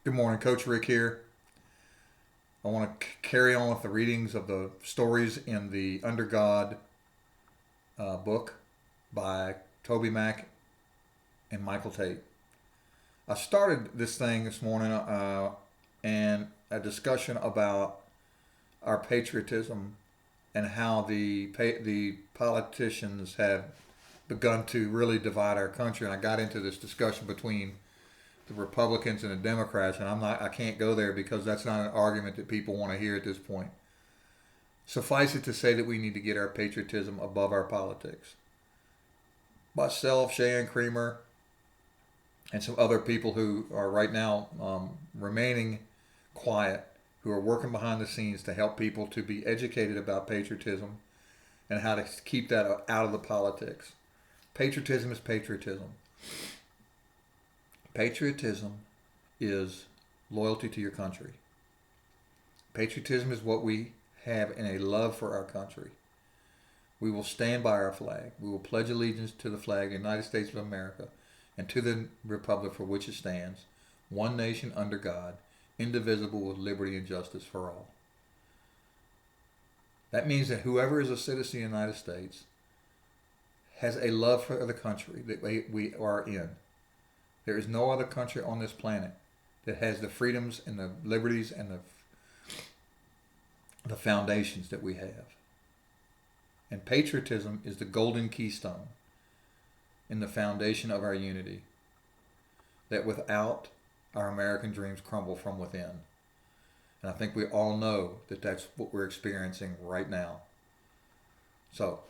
Good morning, Coach Rick here. I want to carry on with the readings of the stories in the Under God book by Toby Mack and Michael Tate. I started this thing this morning and a discussion about our patriotism and how the politicians have begun to really divide our country. And I got into this discussion between the Republicans and the Democrats, and I can't go there because that's not an argument that people want to hear at this point. Suffice it to say that we need to get our patriotism above our politics. Myself, Shan Creamer, and some other people who are right now remaining quiet, who are working behind the scenes to help people to be educated about patriotism and how to keep that out of the politics. Patriotism is patriotism. Patriotism is loyalty to your country. Patriotism is what we have in a love for our country. We will stand by our flag. We will pledge allegiance to the flag of the United States of America and to the republic for which it stands, one nation under God, indivisible with liberty and justice for all. That means that whoever is a citizen of the United States has a love for the country that we are in. There is no other country on this planet that has the freedoms and the liberties and the foundations that we have. And patriotism is the golden keystone in the foundation of our unity, that without our American dreams crumble from within. And I think we all know that that's what we're experiencing right now. So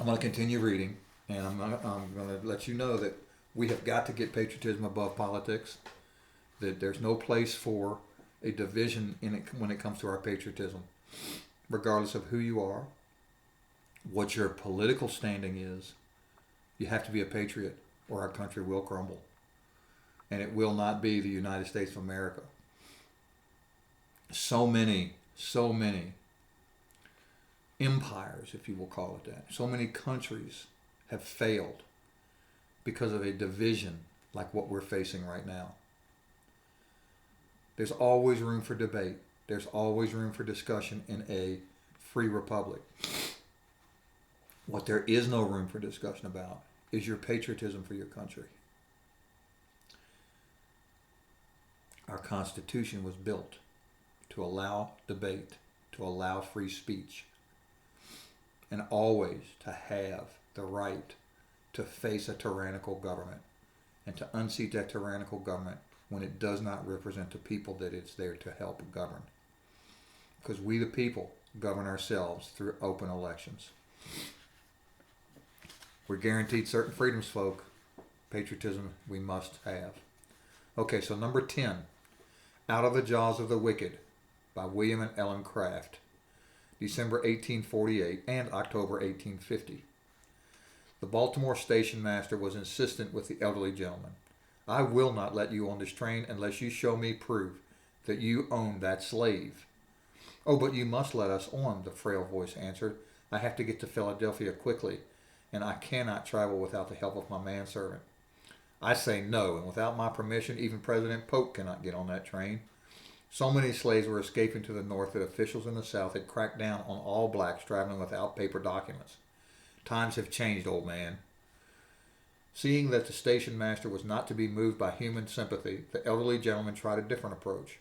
I'm going to continue reading, and I'm going to let you know that we have got to get patriotism above politics, that there's no place for a division in it when it comes to our patriotism, regardless of who you are, what your political standing is. You have to be a patriot or our country will crumble. And it will not be the United States of America. So many empires, if you will call it that, so many countries have failed because of a division like what we're facing right now. There's always room for debate. There's always room for discussion in a free republic. What there is no room for discussion about is your patriotism for your country. Our Constitution was built to allow debate, to allow free speech, and always to have the right to face a tyrannical government and to unseat that tyrannical government when it does not represent the people that it's there to help govern. Because we the people govern ourselves through open elections. We're guaranteed certain freedoms, folk. Patriotism we must have. Okay, so number 10, Out of the Jaws of the Wicked by William and Ellen Craft, December 1848 and October 1850. The Baltimore station master was insistent with the elderly gentleman. I will not let you on this train unless you show me proof that you own that slave. Oh, but you must let us on, the frail voice answered. I have to get to Philadelphia quickly, and I cannot travel without the help of my manservant. I say no, and without my permission, even President Polk cannot get on that train. So many slaves were escaping to the north that officials in the south had cracked down on all blacks traveling without paper documents. Times have changed, old man. Seeing that the station master was not to be moved by human sympathy, the elderly gentleman tried a different approach.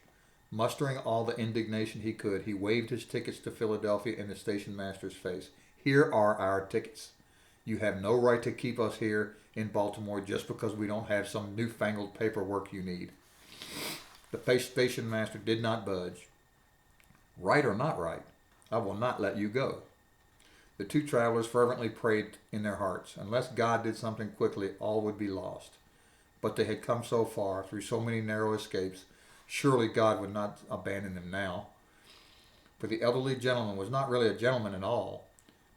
Mustering all the indignation he could, he waved his tickets to Philadelphia in the station master's face. Here are our tickets. You have no right to keep us here in Baltimore just because we don't have some newfangled paperwork you need. The station master did not budge. Right or not right, I will not let you go. The two travelers fervently prayed in their hearts. Unless God did something quickly, all would be lost. But they had come so far, through so many narrow escapes, surely God would not abandon them now. For the elderly gentleman was not really a gentleman at all,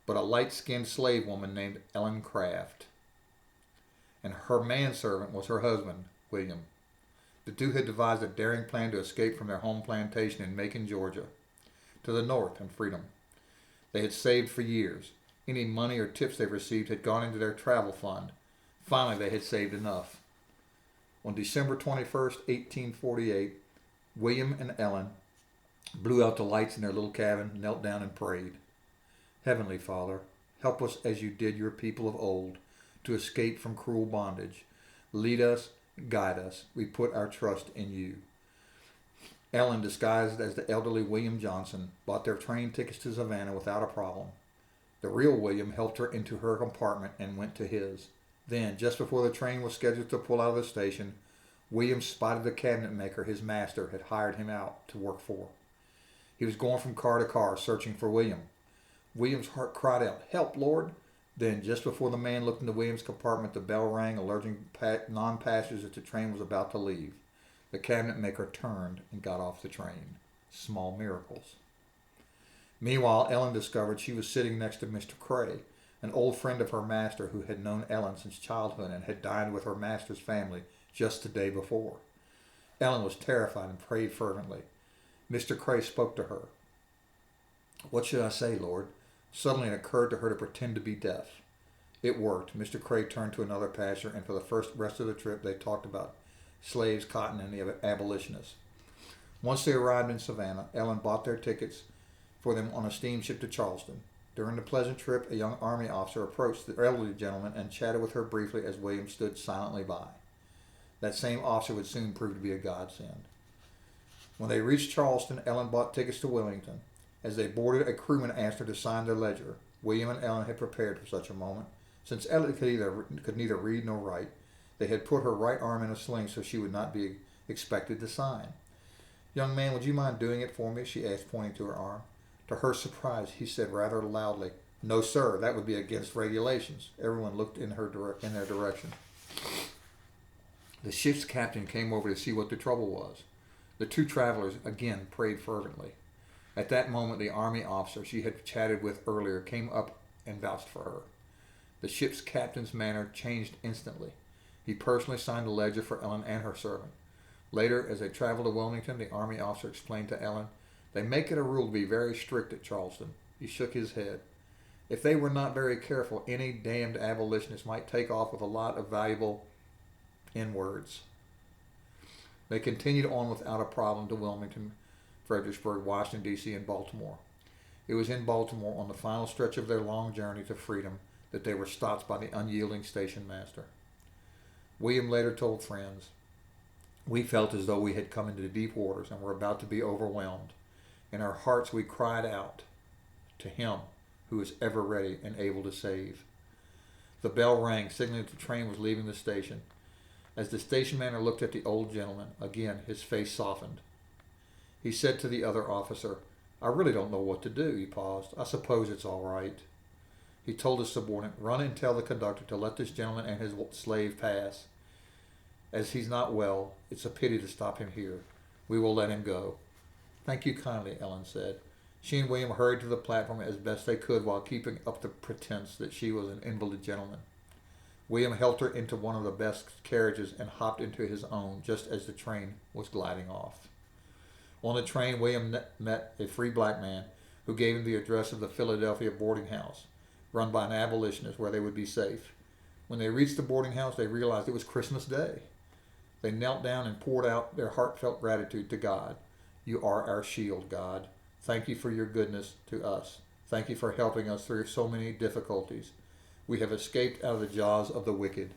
but a light-skinned slave woman named Ellen Craft. And her manservant was her husband, William. The two had devised a daring plan to escape from their home plantation in Macon, Georgia, to the north and freedom. They had saved for years. Any money or tips they received had gone into their travel fund. Finally, they had saved enough. On December 21st, 1848, William and Ellen blew out the lights in their little cabin, knelt down and prayed. Heavenly Father, help us as you did your people of old to escape from cruel bondage. Lead us, guide us. We put our trust in you. Ellen, disguised as the elderly William Johnson, bought their train tickets to Savannah without a problem. The real William helped her into her compartment and went to his. Then, just before the train was scheduled to pull out of the station, William spotted the cabinet maker his master had hired him out to work for. He was going from car to car, searching for William. William's heart cried out, "Help, Lord!" Then, just before the man looked into William's compartment, the bell rang, alerting non-passengers that the train was about to leave. The cabinet maker turned and got off the train. Small miracles. Meanwhile, Ellen discovered she was sitting next to Mr. Cray, an old friend of her master who had known Ellen since childhood and had dined with her master's family just the day before. Ellen was terrified and prayed fervently. Mr. Cray spoke to her. "What should I say, Lord?" Suddenly it occurred to her to pretend to be deaf. It worked. Mr. Cray turned to another passenger, and for the rest of the trip they talked about slaves, cotton, and the abolitionists. Once they arrived in Savannah, Ellen bought their tickets for them on a steamship to Charleston. During the pleasant trip, a young army officer approached the elderly gentleman and chatted with her briefly as William stood silently by. That same officer would soon prove to be a godsend. When they reached Charleston, Ellen bought tickets to Wilmington. As they boarded, a crewman asked her to sign their ledger. William and Ellen had prepared for such a moment. Since Ellen could neither read nor write, they had put her right arm in a sling so she would not be expected to sign. "Young man, would you mind doing it for me?" she asked, pointing to her arm. To her surprise, he said rather loudly, "No, sir, that would be against regulations." Everyone looked in their direction. The ship's captain came over to see what the trouble was. The two travelers again prayed fervently. At that moment, the army officer she had chatted with earlier came up and vouched for her. The ship's captain's manner changed instantly. He personally signed a ledger for Ellen and her servant. Later, as they traveled to Wilmington, the army officer explained to Ellen, "They make it a rule to be very strict at Charleston." He shook his head. "If they were not very careful, any damned abolitionist might take off with a lot of valuable N-words." They continued on without a problem to Wilmington, Fredericksburg, Washington, D.C., and Baltimore. It was in Baltimore, on the final stretch of their long journey to freedom, that they were stopped by the unyielding station master. William later told friends, "We felt as though we had come into deep waters and were about to be overwhelmed. In our hearts we cried out to Him who is ever ready and able to save." The bell rang, signaling that the train was leaving the station. As the station master looked at the old gentleman, again his face softened. He said to the other officer, "I really don't know what to do." He paused. "I suppose it's all right." He told his subordinate, "Run and tell the conductor to let this gentleman and his slave pass. As he's not well, it's a pity to stop him here. We will let him go." "Thank you kindly," Ellen said. She and William hurried to the platform as best they could while keeping up the pretense that she was an invalid gentleman. William helped her into one of the best carriages and hopped into his own just as the train was gliding off. On the train, William met a free black man who gave him the address of the Philadelphia boarding house, run by an abolitionist, where they would be safe. When they reached the boarding house, they realized it was Christmas Day. They knelt down and poured out their heartfelt gratitude to God. "You are our shield, God. Thank you for your goodness to us. Thank you for helping us through so many difficulties. We have escaped out of the jaws of the wicked."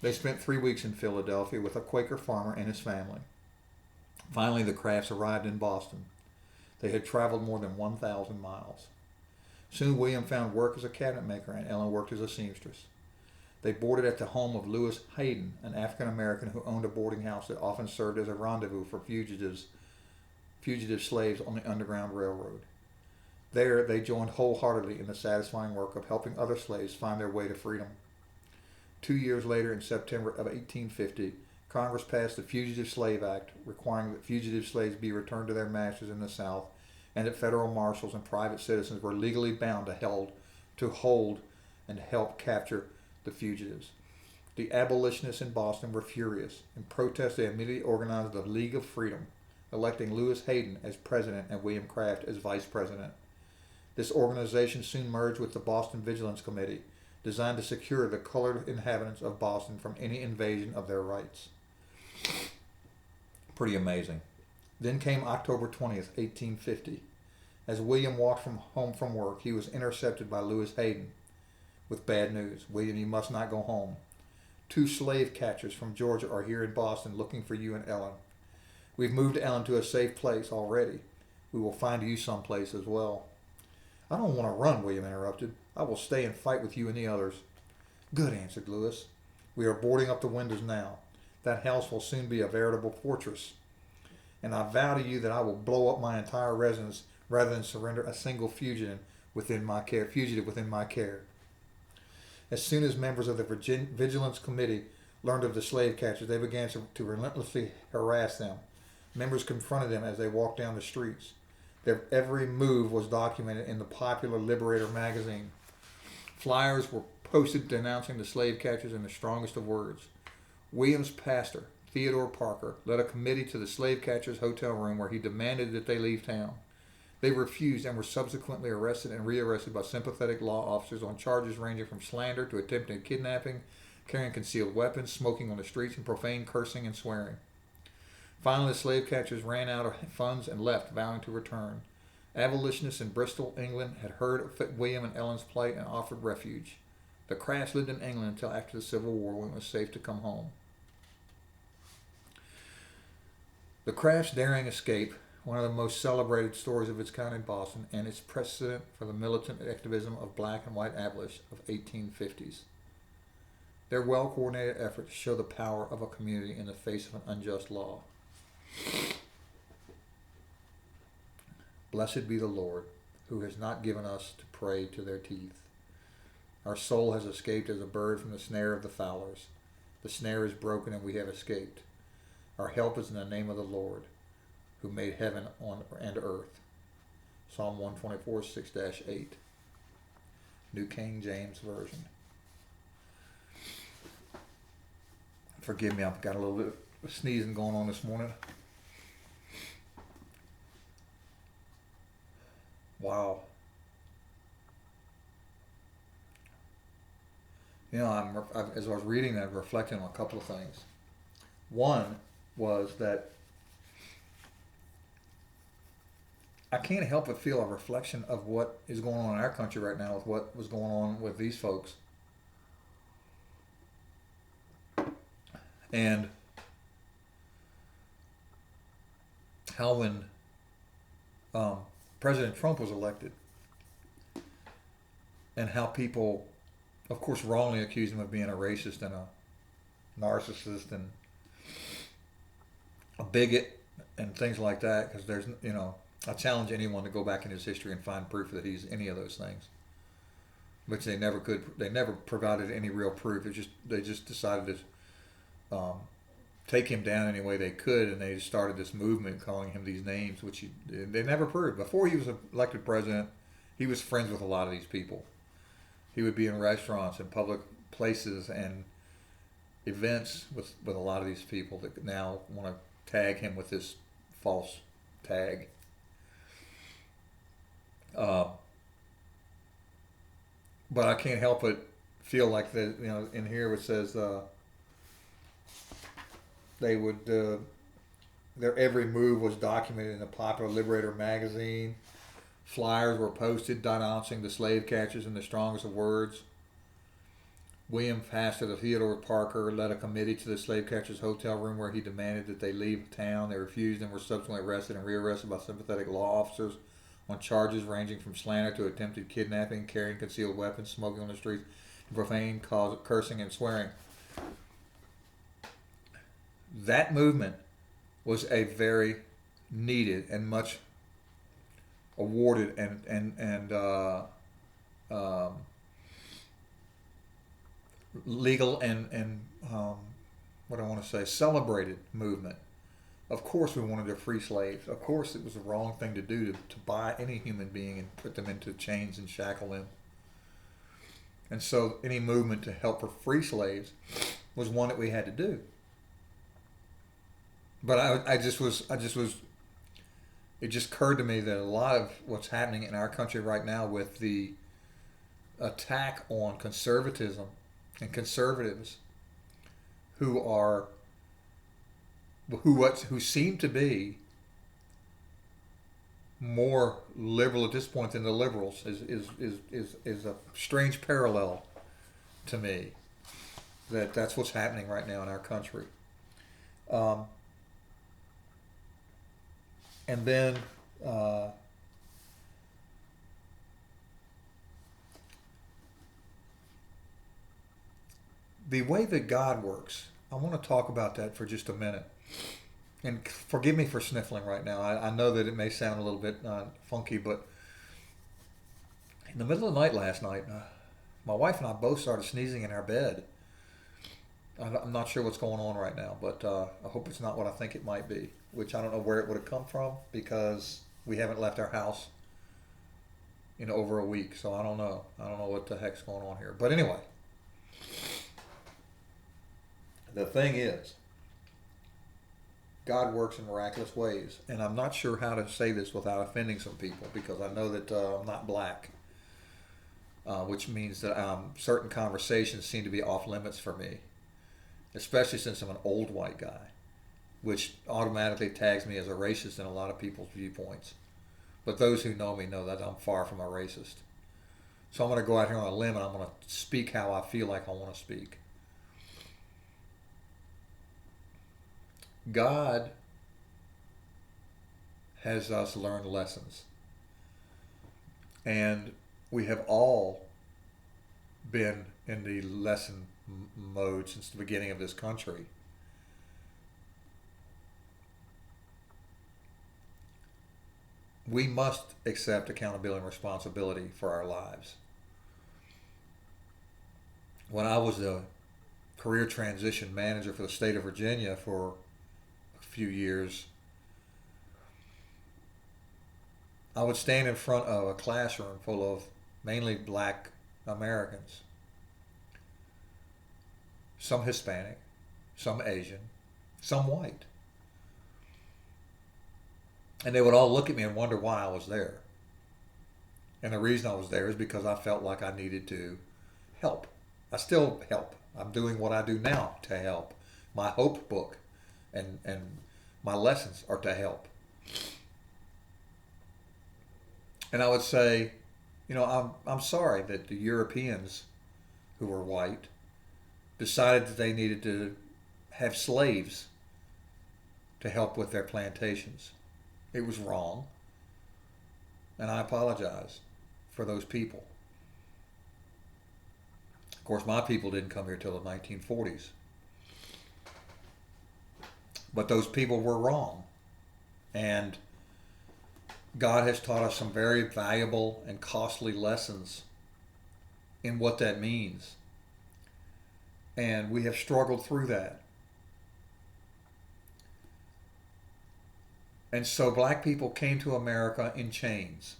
They spent 3 weeks in Philadelphia with a Quaker farmer and his family. Finally, the Crafts arrived in Boston. They had traveled more than 1,000 miles. Soon William found work as a cabinet maker and Ellen worked as a seamstress. They boarded at the home of Lewis Hayden, an African American who owned a boarding house that often served as a rendezvous for fugitive slaves on the Underground Railroad. There, they joined wholeheartedly in the satisfying work of helping other slaves find their way to freedom. 2 years later, in September of 1850, Congress passed the Fugitive Slave Act, requiring that fugitive slaves be returned to their masters in the South, and that federal marshals and private citizens were legally bound to hold and help capture the fugitives. The abolitionists in Boston were furious. In protest, they immediately organized the League of Freedom, electing Lewis Hayden as president and William Craft as vice president. This organization soon merged with the Boston Vigilance Committee designed to secure the colored inhabitants of Boston from any invasion of their rights. Pretty amazing. Then came October 20th, 1850. As William walked home from work, he was intercepted by Lewis Hayden with bad news. William, you must not go home. 2 slave catchers from Georgia are here in Boston looking for you and Ellen. We've moved Ellen to a safe place already. We will find you someplace as well. I don't want to run, William interrupted. I will stay and fight with you and the others. Good, answered Lewis. We are boarding up the windows now. That house will soon be a veritable fortress. And I vow to you that I will blow up my entire residence rather than surrender a single fugitive within my care. As soon as members of the Vigilance Committee learned of the slave catchers, they began to relentlessly harass them. Members confronted them as they walked down the streets. Their every move was documented in the popular Liberator magazine. Flyers were posted denouncing the slave catchers in the strongest of words. William's pastor, Theodore Parker, led a committee to the slave catchers' hotel room where he demanded that they leave town. They refused and were subsequently arrested and rearrested by sympathetic law officers on charges ranging from slander to attempted kidnapping, carrying concealed weapons, smoking on the streets, and profane cursing and swearing. Finally, the slave catchers ran out of funds and left, vowing to return. Abolitionists in Bristol, England, had heard of William and Ellen's plight and offered refuge. The Crafts lived in England until after the Civil War, when it was safe to come home. The Crafts' daring escape, one of the most celebrated stories of its kind in Boston, and its precedent for the militant activism of black and white abolitionists of 1850s. Their well-coordinated efforts show the power of a community in the face of an unjust law. Blessed be the Lord, who has not given us to prey to their teeth. Our soul has escaped as a bird from the snare of the fowlers. The snare is broken and we have escaped. Our help is in the name of the Lord, who made heaven and earth. Psalm 124, 6-8. New King James Version. Forgive me, I've got a little bit of sneezing going on this morning. Wow. You know, as I was reading that, I'm reflecting on a couple of things. One was that I can't help but feel a reflection of what is going on in our country right now with what was going on with these folks. And how when President Trump was elected, and how people, of course, wrongly accused him of being a racist and a narcissist and a bigot and things like that, because there's, you know, I challenge anyone to go back in his history and find proof that he's any of those things, which they never could. They never provided any real proof. They just decided to take him down any way they could, and they started this movement calling him these names, which they never proved. Before he was elected president, he was friends with a lot of these people. He would be in restaurants and public places and events with a lot of these people that now want to tag him with this false tag. But I can't help but feel like that, you know, in here it says they would their every move was documented in the popular Liberator magazine. Flyers were posted denouncing the slave catchers in the strongest of words. William Pastor of Theodore Parker led a committee to the slave catchers' hotel room where he demanded that they leave town. They refused and were subsequently arrested and rearrested by sympathetic law officers on charges ranging from slander to attempted kidnapping, carrying concealed weapons, smoking on the streets, and profane cursing and swearing. That movement was a very needed and much awarded and legal and what I want to say, celebrated movement. Of course we wanted to free slaves. Of course it was the wrong thing to do to buy any human being and put them into chains and shackle them. And so any movement to help for free slaves was one that we had to do. But it just occurred to me that a lot of what's happening in our country right now with the attack on conservatism and conservatives who are who seem to be more liberal at this point than the liberals is a strange parallel to me. That's what's happening right now in our country. And then the way that God works, I want to talk about that for just a minute. And forgive me for sniffling right now. I know that it may sound a little bit funky, but in the middle of the night last night, my wife and I both started sneezing in our bed. I'm not sure what's going on right now, but I hope it's not what I think it might be, which I don't know where it would have come from because we haven't left our house in over a week, so I don't know. I don't know what the heck's going on here. But anyway, the thing is, God works in miraculous ways, and I'm not sure how to say this without offending some people because I know that I'm not black, which means that certain conversations seem to be off limits for me, especially since I'm an old white guy, which automatically tags me as a racist in a lot of people's viewpoints. But those who know me know that I'm far from a racist. So I'm going to go out here on a limb and I'm going to speak how I feel like I want to speak. God has us learn lessons. And we have all been in the lesson mode since the beginning of this country. We must accept accountability and responsibility for our lives. When I was the career transition manager for the state of Virginia for a few years, I would stand in front of a classroom full of mainly black Americans, some Hispanic, some Asian, some white. And they would all look at me and wonder why I was there. And the reason I was there is because I felt like I needed to help. I still help. I'm doing what I do now to help. My hope book and my lessons are to help. And I would say, I'm sorry that the Europeans who were white decided that they needed to have slaves to help with their plantations. It was wrong, and I apologize for those people. Of course, my people didn't come here till the 1940s. But those people were wrong. And God has taught us some very valuable and costly lessons in what that means. And we have struggled through that. And so black people came to America in chains.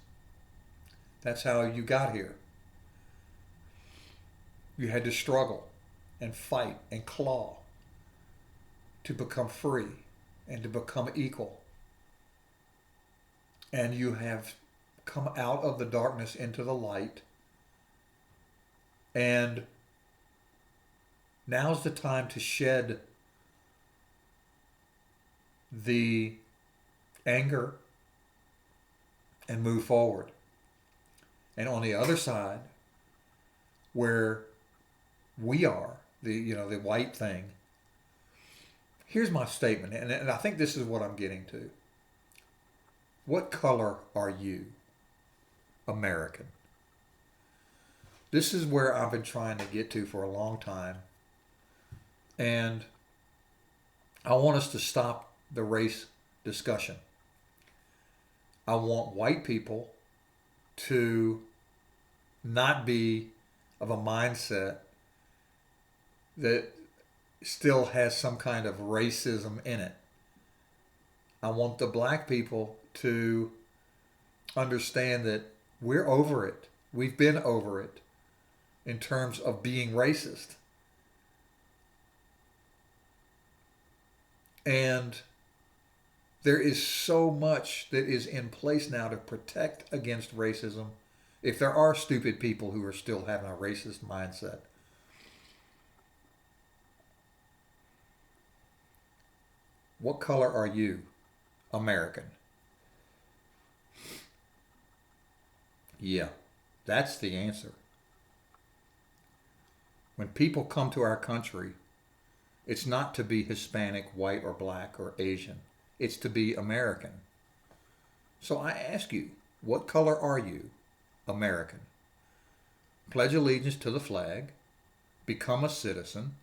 That's how you got here. You had to struggle and fight and claw to become free and to become equal. And you have come out of the darkness into the light. And now's the time to shed the anger and move forward. And on the other side, where we are, the white thing, here's my statement, and I think this is what I'm getting to. What color are you? American. This is where I've been trying to get to for a long time. And I want us to stop the race discussion. I want white people to not be of a mindset that still has some kind of racism in it. I want the black people to understand that we're over it. We've been over it in terms of being racist. And there is so much that is in place now to protect against racism. If there are stupid people who are still having a racist mindset, what color are you? American. Yeah, that's the answer. When people come to our country, it's not to be Hispanic, white, or black, or Asian. It's to be American. So I ask you, what color are you? American. Pledge allegiance to the flag, become a citizen,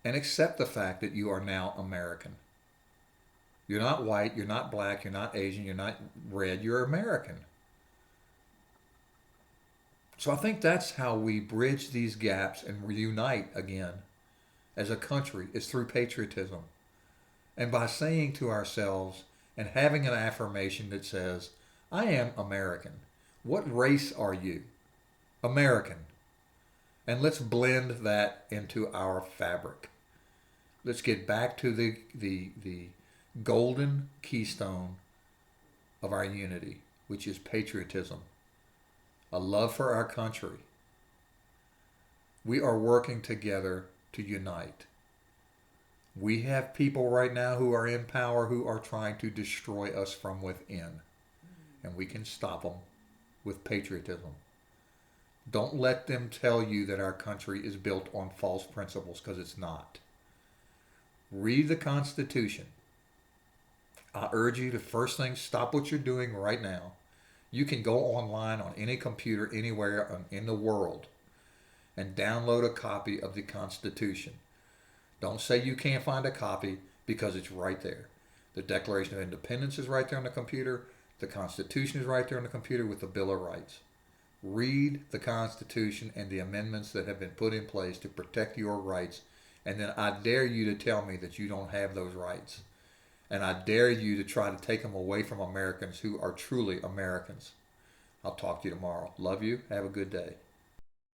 and accept the fact that you are now American. You're not white, you're not black, you're not Asian, you're not red, you're American. So I think that's how we bridge these gaps and reunite again as a country, is through patriotism. And by saying to ourselves and having an affirmation that says, I am American. What race are you? American. And let's blend that into our fabric. Let's get back to the golden keystone of our unity, which is patriotism, a love for our country. We are working together to unite. We have people right now who are in power who are trying to destroy us from within, and we can stop them with patriotism. Don't let them tell you that our country is built on false principles, because it's not. Read the Constitution. I urge you to first thing, stop what you're doing right now. You can go online on any computer anywhere in the world and download a copy of the Constitution. Don't say you can't find a copy, because it's right there. The Declaration of Independence is right there on the computer. The Constitution is right there on the computer with the Bill of Rights. Read the Constitution and the amendments that have been put in place to protect your rights, and then I dare you to tell me that you don't have those rights. And I dare you to try to take them away from Americans who are truly Americans. I'll talk to you tomorrow. Love you. Have a good day.